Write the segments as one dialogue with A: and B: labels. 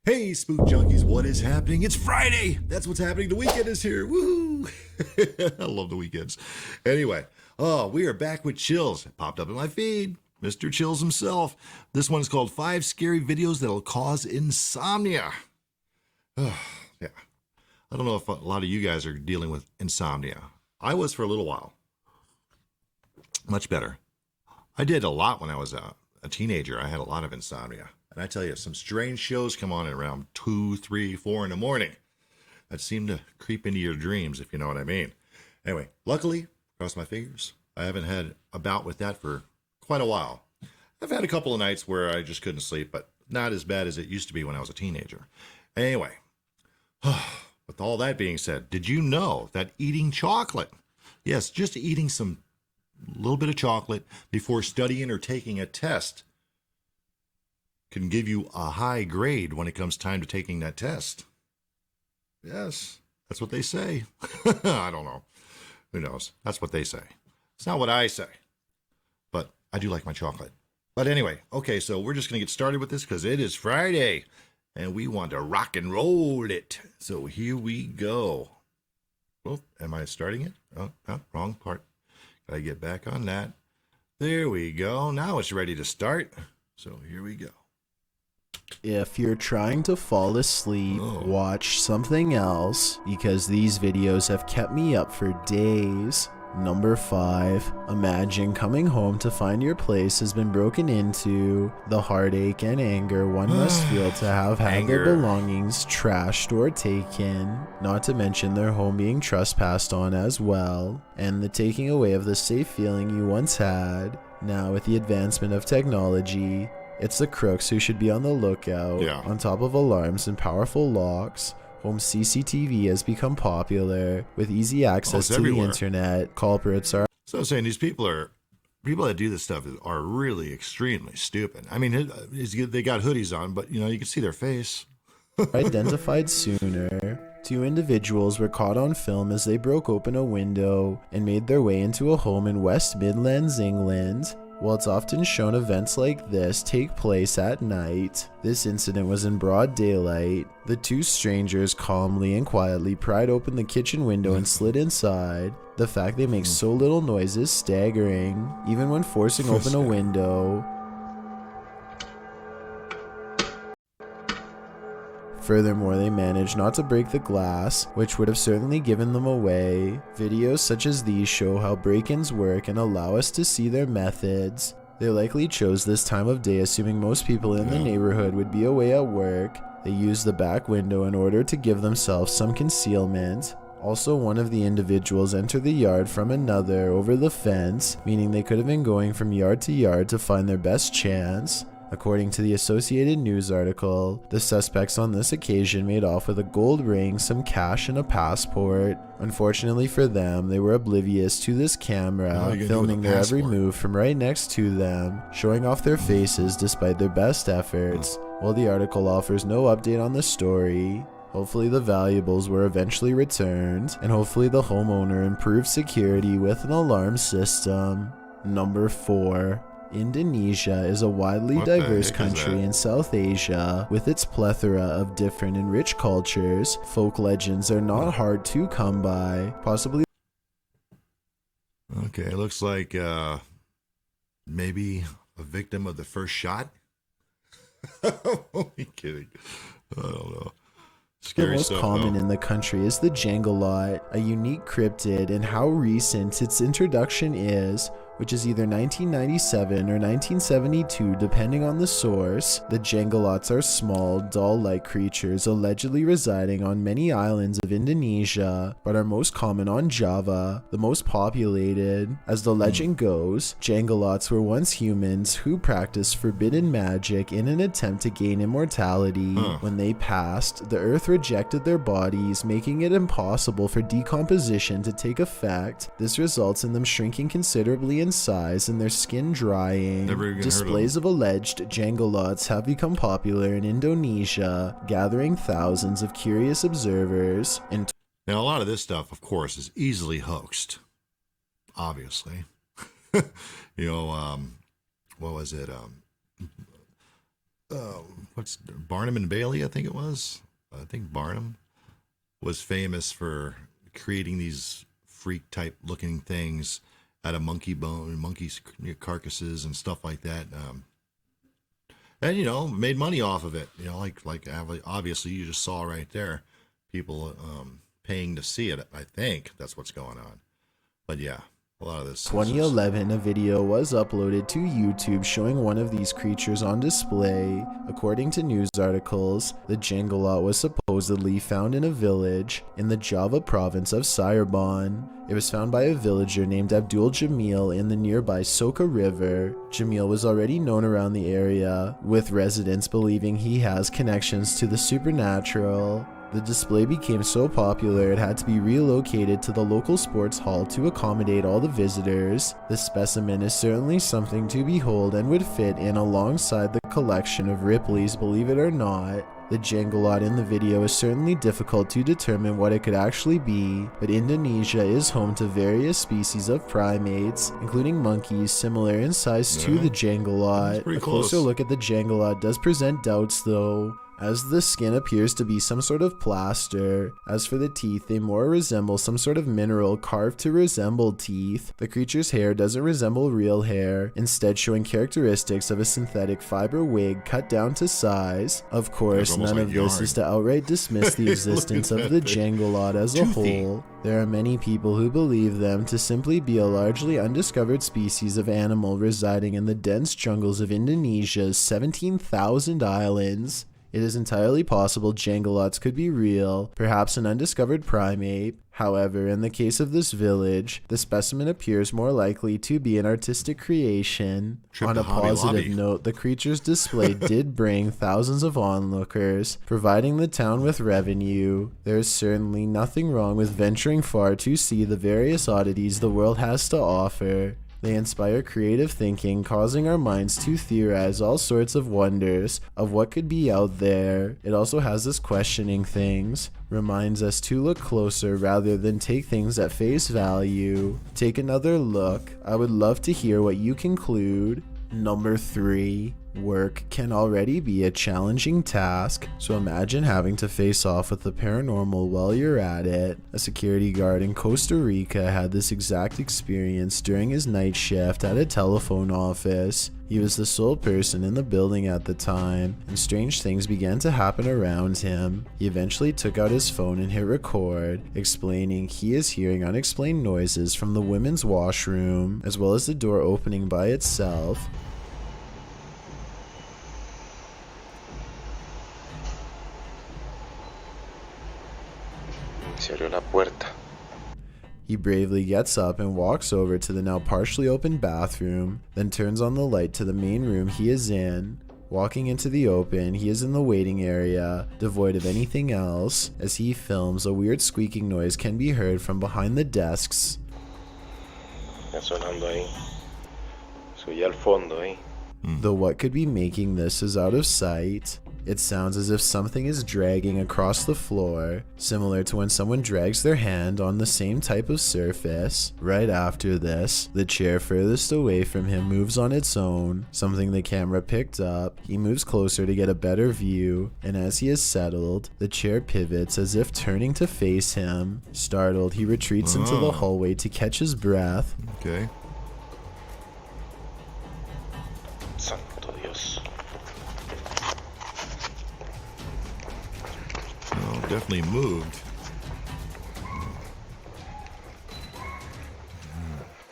A: Hey, Spook Junkies, what is happening? It's Friday! That's what's happening. The weekend is here. Woohoo! I love the weekends. Anyway, we are back with Chills. It popped up in my feed. Mr. Chills himself. This one is called 5 Scary Videos That'll Cause Insomnia. Yeah. I don't know if a lot of you guys are dealing with insomnia. I was for a little while. Much better. I did a lot when I was a teenager. I had a lot of insomnia. And I tell you, some strange shows come on at around 2, 3, 4 in the morning that seem to creep into your dreams, if you know what I mean. Anyway, luckily, cross my fingers, I haven't had a bout with that for quite a while. I've had a couple of nights where I just couldn't sleep, but not as bad as it used to be when I was a teenager. Anyway, with all that being said, did you know that eating chocolate, yes, just eating some little bit of chocolate before studying or taking a test, can give you a high grade when it comes time to taking that test? Yes, that's what they say. I don't know. Who knows? That's what they say. It's not what I say. But I do like my chocolate. But anyway, okay, so we're just going to get started with this because it is Friday. And we want to rock and roll it. So here we go. Oh, am I starting it? Oh, no, wrong part. Gotta get back on that. There we go. Now it's ready to start. So here we go.
B: If you're trying to fall asleep, watch something else, because these videos have kept me up for days. Number 5. Imagine coming home to find your place has been broken into. The heartache and anger one must feel to have had their belongings trashed or taken, not to mention their home being trespassed on as well, and the taking away of the safe feeling you once had. Now with the advancement of technology, it's the crooks who should be on the lookout. On top of alarms and powerful locks, home CCTV has become popular. With easy access to the internet, culprits are...
A: So I'm saying these people that do this stuff are really extremely stupid. I mean, they got hoodies on, but, you know, you can see their face.
B: identified sooner. 2 individuals were caught on film as they broke open a window and made their way into a home in West Midlands, England. While it's often shown events like this take place at night, this incident was in broad daylight. The 2 strangers calmly and quietly pried open the kitchen window and slid inside. The fact they make so little noise is staggering, even when forcing open a window. Furthermore, they managed not to break the glass, which would have certainly given them away. Videos such as these show how break-ins work and allow us to see their methods. They likely chose this time of day assuming most people in the neighborhood would be away at work. They used the back window in order to give themselves some concealment. Also, one of the individuals entered the yard from another over the fence, meaning they could have been going from yard to yard to find their best chance. According to the Associated News article, the suspects on this occasion made off with a gold ring, some cash, and a passport. Unfortunately for them, they were oblivious to this camera, filming their every move from right next to them, showing off their faces despite their best efforts. While the article offers no update on the story, hopefully the valuables were eventually returned, and hopefully the homeowner improved security with an alarm system. Number 4. Indonesia is a widely diverse country in South Asia. With its plethora of different and rich cultures, folk legends are not hard to come by, possibly.
A: Okay, it looks like maybe a victim of the first shot. Only kidding. I don't know.
B: The most common in the country is the Jangalot, a unique cryptid, and how recent its introduction is. which is either 1997 or 1972 depending on the source. The Jenggolots are small, doll-like creatures allegedly residing on many islands of Indonesia, but are most common on Java, the most populated. As the legend goes, Jenggolots were once humans who practiced forbidden magic in an attempt to gain immortality. When they passed, the earth rejected their bodies, making it impossible for decomposition to take effect. This results in them shrinking considerably in size and their skin drying. Displays of alleged Jenggolots have become popular in Indonesia, gathering thousands of curious observers.
A: Now, a lot of this stuff, of course, is easily hoaxed. Obviously. What was it? What's Barnum and Bailey, I think it was. I think Barnum was famous for creating these freak type looking things out of monkey carcasses and stuff like that. And made money off of it. Like obviously you just saw right there, people paying to see it. I think that's what's going on. But yeah. A lot of this.
B: 2011, a video was uploaded to YouTube showing one of these creatures on display. According to news articles, the Jenggolot was supposedly found in a village in the Java province of Cirebon. It was found by a villager named Abdul Jamil in the nearby Soka River. Jamil was already known around the area, with residents believing he has connections to the supernatural. The display became so popular it had to be relocated to the local sports hall to accommodate all the visitors. The specimen is certainly something to behold and would fit in alongside the collection of Ripley's Believe It or Not. The Jenggolot in the video is certainly difficult to determine what it could actually be, but Indonesia is home to various species of primates, including monkeys similar in size to the Jenggolot. A closer look at the Jenggolot does present doubts though, as the skin appears to be some sort of plaster. As for the teeth, they more resemble some sort of mineral carved to resemble teeth. The creature's hair doesn't resemble real hair, instead showing characteristics of a synthetic fiber wig cut down to size. Of course, none of this is to outright dismiss the existence of the Jenggolot as a whole. There are many people who believe them to simply be a largely undiscovered species of animal residing in the dense jungles of Indonesia's 17,000 islands. It is entirely possible Jenggolots could be real, perhaps an undiscovered primate. However, in the case of this village, the specimen appears more likely to be an artistic creation. On a positive note, the creature's display did bring thousands of onlookers, providing the town with revenue. There is certainly nothing wrong with venturing far to see the various oddities the world has to offer. They inspire creative thinking, causing our minds to theorize all sorts of wonders of what could be out there. It also has us questioning things, reminds us to look closer rather than take things at face value. Take another look. I would love to hear what you conclude. Number 3. Work can already be a challenging task, so imagine having to face off with the paranormal while you're at it. A security guard in Costa Rica had this exact experience during his night shift at a telephone office. He was the sole person in the building at the time, and strange things began to happen around him. He eventually took out his phone and hit record, explaining he is hearing unexplained noises from the women's washroom, as well as the door opening by itself. He bravely gets up and walks over to the now partially open bathroom, then turns on the light to the main room he is in. Walking into the open, he is in the waiting area, devoid of anything else. As he films, a weird squeaking noise can be heard from behind the desks. Though what could be making this is out of sight. It sounds as if something is dragging across the floor, similar to when someone drags their hand on the same type of surface. Right after this, the chair furthest away from him moves on its own, something the camera picked up. He moves closer to get a better view, and as he is settled, the chair pivots as if turning to face him. Startled, he retreats into the hallway to catch his breath.
A: Okay.
C: Santo Dios.
A: Oh, definitely moved.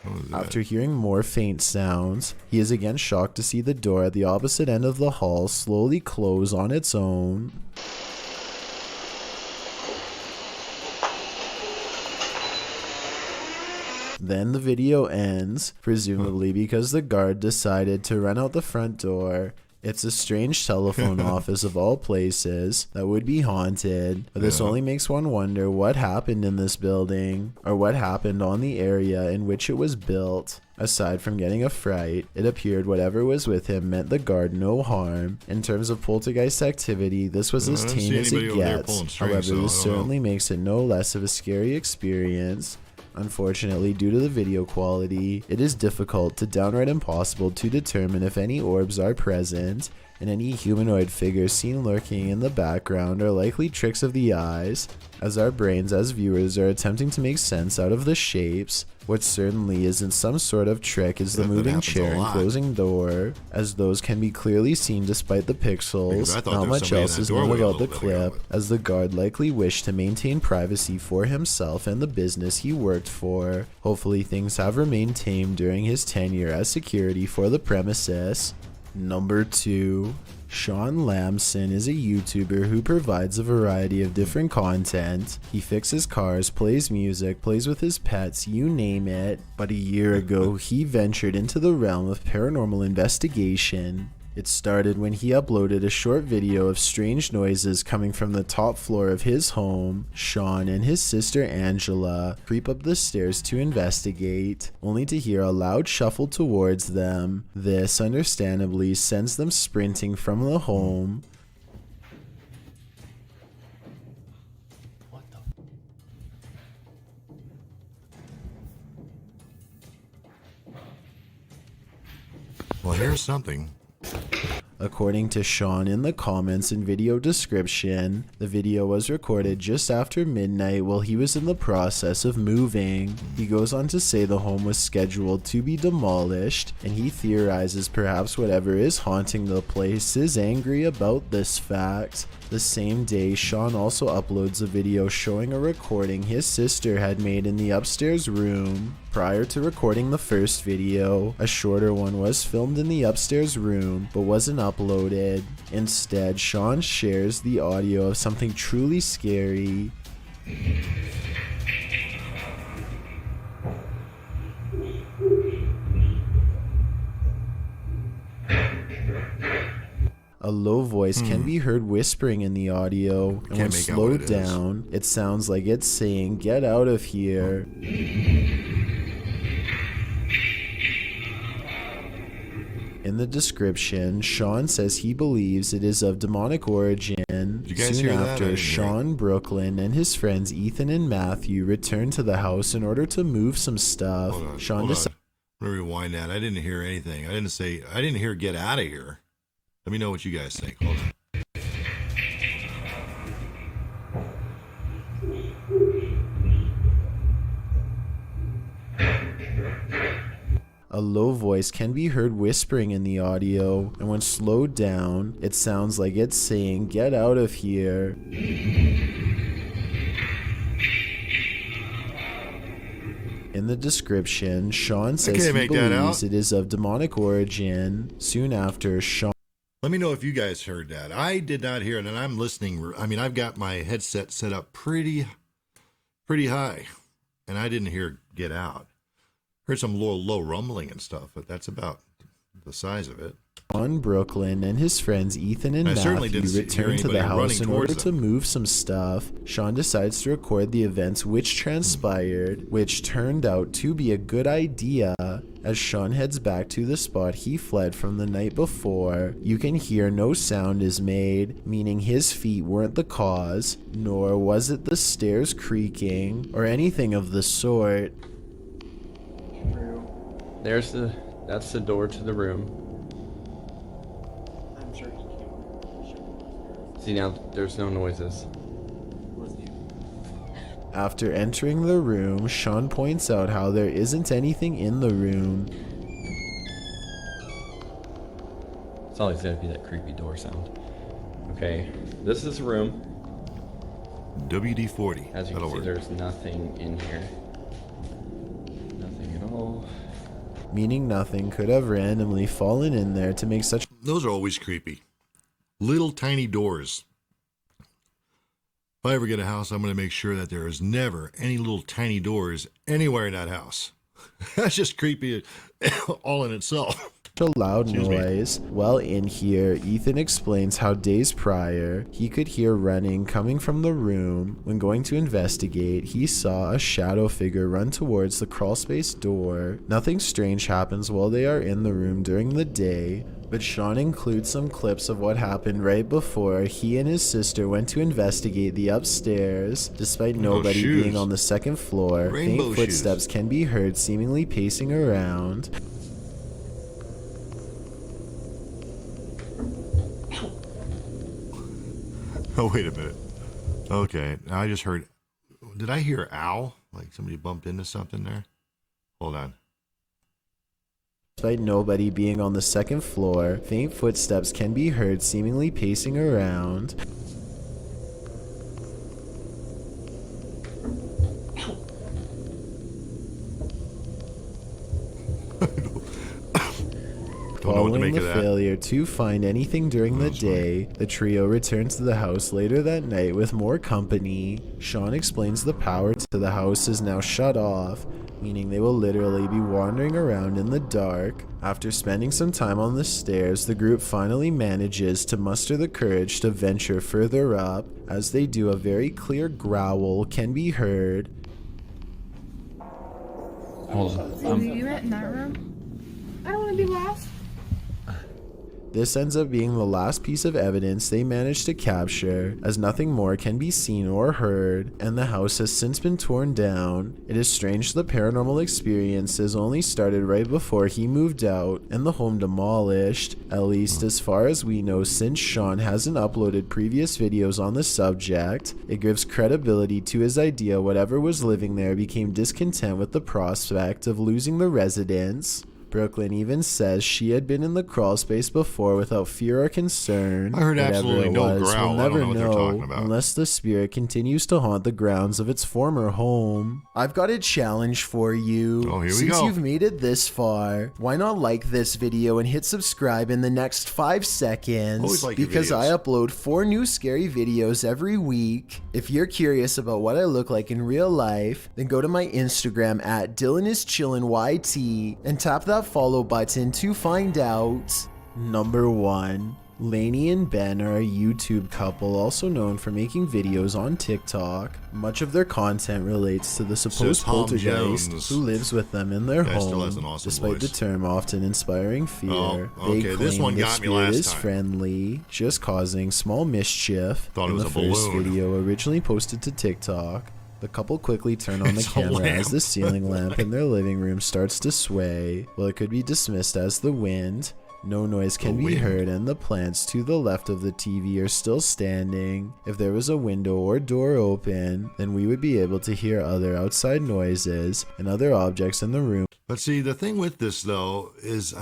A: What was
B: After hearing more faint sounds, he is again shocked to see the door at the opposite end of the hall slowly close on its own. Then the video ends, presumably because the guard decided to run out the front door. It's a strange telephone office of all places that would be haunted, but this only makes one wonder what happened in this building, or what happened on the area in which it was built. Aside from getting a fright, it appeared whatever was with him meant the guard no harm. In terms of poltergeist activity, this was as tame as it gets. However, this certainly makes it no less of a scary experience. Unfortunately, due to the video quality, it is difficult to downright impossible to determine if any orbs are present, and any humanoid figures seen lurking in the background are likely tricks of the eyes, as our brains as viewers are attempting to make sense out of the shapes. What certainly isn't some sort of trick is the moving chair and closing door, as those can be clearly seen despite the pixels. Not much else is known about the clip, as the guard likely wished to maintain privacy for himself and the business he worked for. Hopefully things have remained tame during his tenure as security for the premises. Number 2. Sean Lamson is a YouTuber who provides a variety of different content. He fixes cars, plays music, plays with his pets, you name it. But a year ago, he ventured into the realm of paranormal investigation. It started when he uploaded a short video of strange noises coming from the top floor of his home. Sean and his sister Angela creep up the stairs to investigate, only to hear a loud shuffle towards them. This, understandably, sends them sprinting from the home.
A: Well, here's something.
B: According to Sean in the comments and video description, the video was recorded just after midnight while he was in the process of moving. He goes on to say the home was scheduled to be demolished, and he theorizes perhaps whatever is haunting the place is angry about this fact. The same day, Sean also uploads a video showing a recording his sister had made in the upstairs room. Prior to recording the first video, a shorter one was filmed in the upstairs room but wasn't uploaded. Instead, Sean shares the audio of something truly scary. A low voice can be heard whispering in the audio, and when slowed down, it sounds like it's saying, "Get out of here." In the description, Sean says he believes it is of demonic origin. Soon after, Sean, Brooklyn, and his friends Ethan and Matthew return to the house in order to move some stuff. Sean decides.
A: Let me rewind that. I didn't hear anything. I didn't hear "get out of here." Let me know what you guys think. Hold on.
B: A low voice can be heard whispering in the audio, and when slowed down, it sounds like it's saying, "Get out of here." In the description, Sean says he believes it is of demonic origin. Soon after, Sean...
A: Let me know if you guys heard that. I did not hear it, and I'm listening. I mean, I've got my headset set up pretty high, and I didn't hear "get out." Heard some low rumbling and stuff, but that's about the size of it.
B: On Brooklyn and his friends Ethan and Matthew return to the house in order to move some stuff. Sean decides to record the events which transpired, which turned out to be a good idea. As Sean heads back to the spot he fled from the night before, you can hear no sound is made, meaning his feet weren't the cause, nor was it the stairs creaking, or anything of the sort.
D: That's the door to the room.
E: I'm sure he can't.
D: See, now there's no noises.
B: After entering the room, Sean points out how there isn't anything in the room.
D: It's always gonna be that creepy door sound. Okay, this is the room.
A: WD-40.
D: As you can see, there's nothing in here. Nothing at all.
B: meaning nothing could have randomly fallen in there to make such.
A: Those are always creepy. Little tiny doors. If I ever get a house, I'm going to make sure that there is never any little tiny doors anywhere in that house. That's just creepy all in itself.
B: A loud
A: Excuse me.
B: noise. Well, in here, Ethan explains how days prior, he could hear running coming from the room. When going to investigate, he saw a shadow figure run towards the crawlspace door. Nothing strange happens while they are in the room during the day, but Sean includes some clips of what happened right before he and his sister went to investigate the upstairs. Despite nobody
A: shoes.
B: being on the second floor,
A: Rainbow
B: faint footsteps can be heard seemingly pacing around.
A: Oh, wait a minute. Okay, I just heard. Did I hear ow? Like somebody bumped into something there? Hold on.
B: Despite nobody being on the second floor, faint footsteps can be heard seemingly pacing around.
A: Don't know what to
B: Following
A: make
B: the
A: of that.
B: failure to find anything during the
A: Oh, sorry.
B: day, the trio returns to the house later that night with more company. Sean explains the power to the house is now shut off, meaning they will literally be wandering around in the dark. After spending some time on the stairs, the group finally manages to muster the courage to venture further up. As they do, a very clear growl can be heard.
D: Hold on.
F: So you went in that room? I don't want to be lost.
B: This ends up being the last piece of evidence they managed to capture, as nothing more can be seen or heard, and the house has since been torn down. It is strange the paranormal experiences only started right before he moved out, and the home demolished, at least as far as we know, since Sean hasn't uploaded previous videos on the subject. It gives credibility to his idea whatever was living there became discontent with the prospect of losing the residents. Brooklyn even says she had been in the crawl space before without fear or concern.
A: I heard
B: Whatever
A: absolutely
B: it
A: no
B: was,
A: growl.
B: we'll
A: I don't
B: never
A: know what they're talking about.
B: unless the spirit continues to haunt the grounds of its former home. I've got a challenge for you.
A: Oh, here we
B: Since
A: go.
B: you've made it this far, why not like this video and hit subscribe in the next 5 seconds?
A: Always like your
B: because
A: videos.
B: I upload 4 new scary videos every week. If you're curious about what I look like in real life, then go to my Instagram at DylanIsChillinYT and tap that follow button to find out. Number 1. Lainey and Ben are a YouTube couple also known for making videos on TikTok. Much of their content relates to the supposed
A: Tom
B: poltergeist
A: Jones.
B: who lives with them in their
A: Guy still
B: home.
A: has an awesome
B: Despite the
A: voice.
B: term often inspiring fear,
A: Oh,
B: they
A: okay, this
B: claim
A: one
B: the
A: got me
B: spirit
A: last
B: is
A: time.
B: friendly, just causing small mischief.
A: Thought it
B: in
A: was
B: the
A: a
B: first
A: balloon.
B: video originally posted to TikTok, the couple quickly turn on the
A: It's a
B: camera
A: lamp.
B: as the ceiling lamp in their living room starts to sway. While it could be dismissed as the wind, no noise can
A: The
B: be
A: wind.
B: heard, and the plants to the left of the TV are still standing. If there was a window or door open, then we would be able to hear other outside noises and other objects in the room.
A: But see, the thing with this, though, is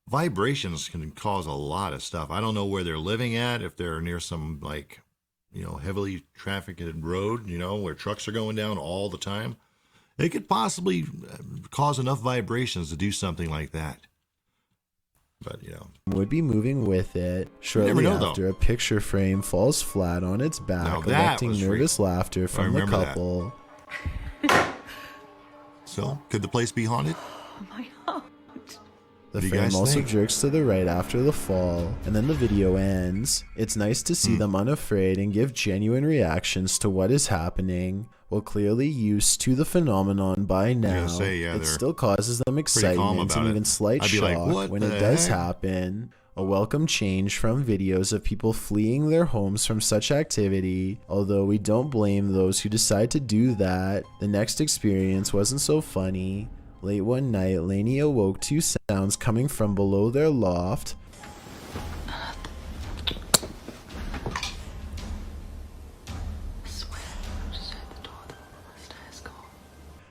A: vibrations can cause a lot of stuff. I don't know where they're living at, if they're near some, like, heavily trafficked road, where trucks are going down all the time. It could possibly cause enough vibrations to do something like that. But,
B: Would be moving with it. Shortly
A: know, though.
B: after, a picture frame falls flat on its
A: Now
B: back,
A: that
B: electing
A: was
B: nervous laughter from the
A: remember that.
B: couple.
A: So, could the place be haunted?
F: My heart.
B: The
A: What do you
B: frame
A: guys
B: also
A: think?
B: jerks to the right after the fall, and then the video ends. It's nice to
A: Hmm.
B: see them unafraid and give genuine reactions to what is happening. While clearly used to the phenomenon by now,
A: say,
B: it
A: they're
B: still causes them
A: calm
B: excitement
A: about
B: and
A: it.
B: even slight
A: I'd be like,
B: shock
A: "What
B: when
A: the
B: it does
A: heck?"
B: happen. A welcome change from videos of people fleeing their homes from such activity, although we don't blame those who decide to do that. The next experience wasn't so funny. Late one night, Lainey awoke to sounds coming from below their loft.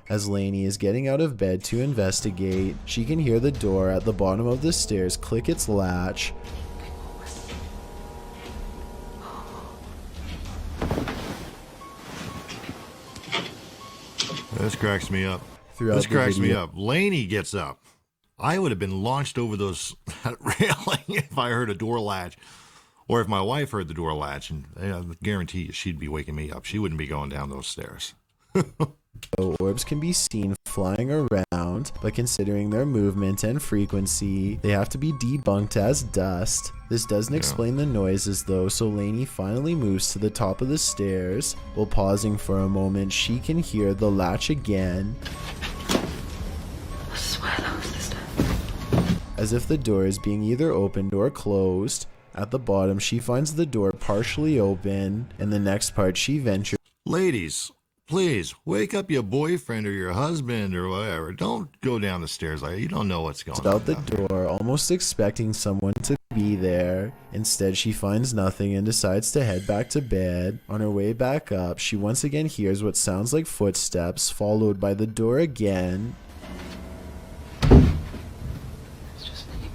B: As Lainey is getting out of bed to investigate, she can hear the door at the bottom of the stairs click its latch.
A: This cracks me up.
B: throughout
A: This
B: the
A: cracks me
B: video.
A: up. Laney gets up. I would have been launched over that railing if I heard a door latch, or if my wife heard the door latch, and I guarantee you she'd be waking me up. She wouldn't be going down those stairs.
B: Orbs can be seen flying around, but considering their movement and frequency, they have to be debunked as dust. This doesn't explain the noises though, so Lainey finally moves to the top of the stairs. While pausing for a moment, she can hear the latch again,
F: I swear that was the step.
B: as if the door is being either opened or closed. At the bottom, she finds the door partially open, and the next part she ventures
A: Ladies, please wake up your boyfriend or your husband or whatever. Don't go down the stairs like that. You don't know what's going on.
B: out the
A: down there.
B: door, almost expecting someone to be there. Instead, she finds nothing and decides to head back to bed. On her way back up, she once again hears what sounds like footsteps, followed by the door again.
F: It's just me.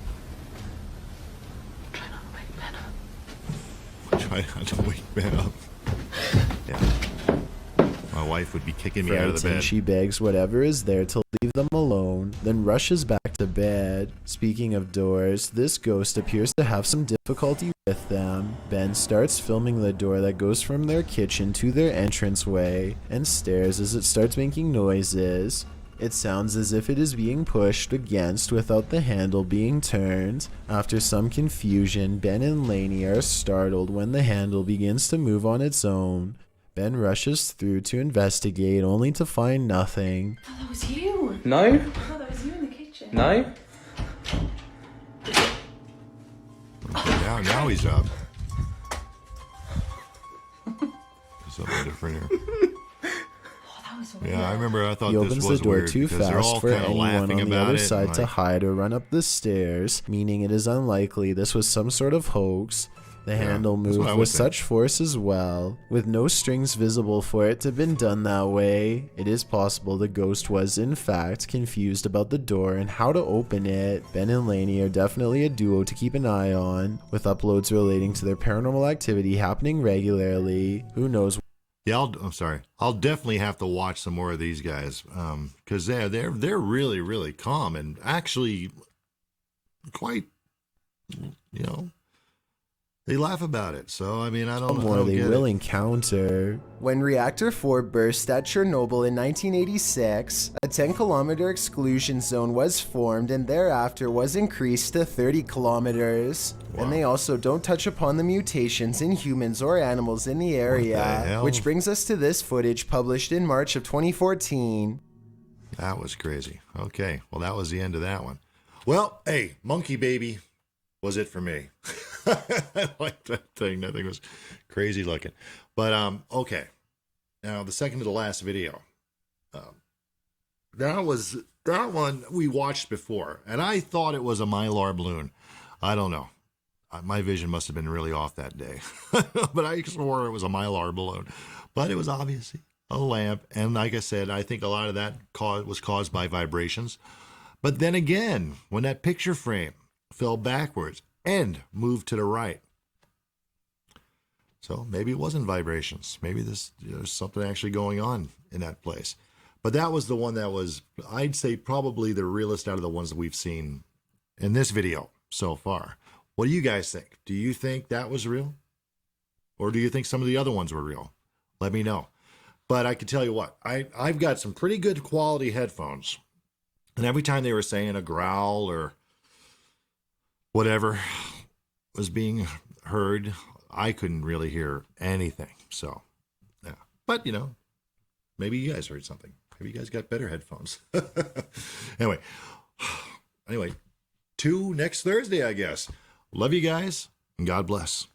F: Try not to wake Ben up.
A: Try not to wake Ben up. Yeah. My wife would be kicking me out of the
B: Frightened,
A: bed.
B: she begs whatever is there to leave them alone, then rushes back to bed. Speaking of doors, this ghost appears to have some difficulty with them. Ben starts filming the door that goes from their kitchen to their entranceway and stares as it starts making noises. It sounds as if it is being pushed against without the handle being turned. After some confusion, Ben and Lainey are startled when the handle begins to move on its own. Ben rushes through to investigate, only to find nothing.
F: Oh, that was you.
D: No?
F: Oh, that was you in the kitchen.
D: No?
A: Now he's up. Something different here.
F: Oh, that was weird.
A: Yeah, I remember. I thought
B: He
A: this
B: opens
A: was
B: the door
A: weird
B: too
A: 'cause they're all
B: fast for
A: kind of
B: anyone
A: laughing
B: on the
A: about
B: other
A: it,
B: side
A: and
B: to
A: like,
B: hide or run up the stairs, meaning it is unlikely this was some sort of hoax. The handle
A: that's what
B: moved
A: I
B: with
A: would think.
B: such force as well. With no strings visible for it to have been done that way, it is possible the ghost was in fact confused about the door and how to open it. Ben and Lainey are definitely a duo to keep an eye on, with uploads relating to their paranormal activity happening regularly. Who knows?
A: Yeah, I'm sorry. I'll definitely have to watch some more of these guys because they're really, really calm and actually quite, they laugh about it. So I mean, I don't
B: More they
A: get
B: will
A: it.
B: encounter. When Reactor 4 burst at Chernobyl in 1986, a 10-kilometer exclusion zone was formed and thereafter was increased to 30 kilometers.
A: Wow.
B: And they also don't touch upon the mutations in humans or animals in the area,
A: hell?
B: which brings us to this footage published in March of 2014.
A: That was crazy. Okay, well that was the end of that one. Well, hey, Monkey Baby was it for me. I like that thing. That thing was crazy looking. But okay. Now the second to the last video. That one we watched before, and I thought it was a Mylar balloon. I don't know. My vision must have been really off that day. But I swore it was a Mylar balloon. But it was obviously a lamp. And like I said, I think a lot of that was caused by vibrations. But then again, when that picture frame fell backwards and moved to the right. So maybe it wasn't vibrations. Maybe there's something actually going on in that place. But that was the one that was, I'd say, probably the realest out of the ones that we've seen in this video so far. What do you guys think? Do you think that was real? Or do you think some of the other ones were real? Let me know. But I can tell you what, I've got some pretty good quality headphones. And every time they were saying a growl or whatever was being heard, I couldn't really hear anything. So, yeah. But, maybe you guys heard something. Maybe you guys got better headphones. Anyway, to next Thursday, I guess. Love you guys, and God bless.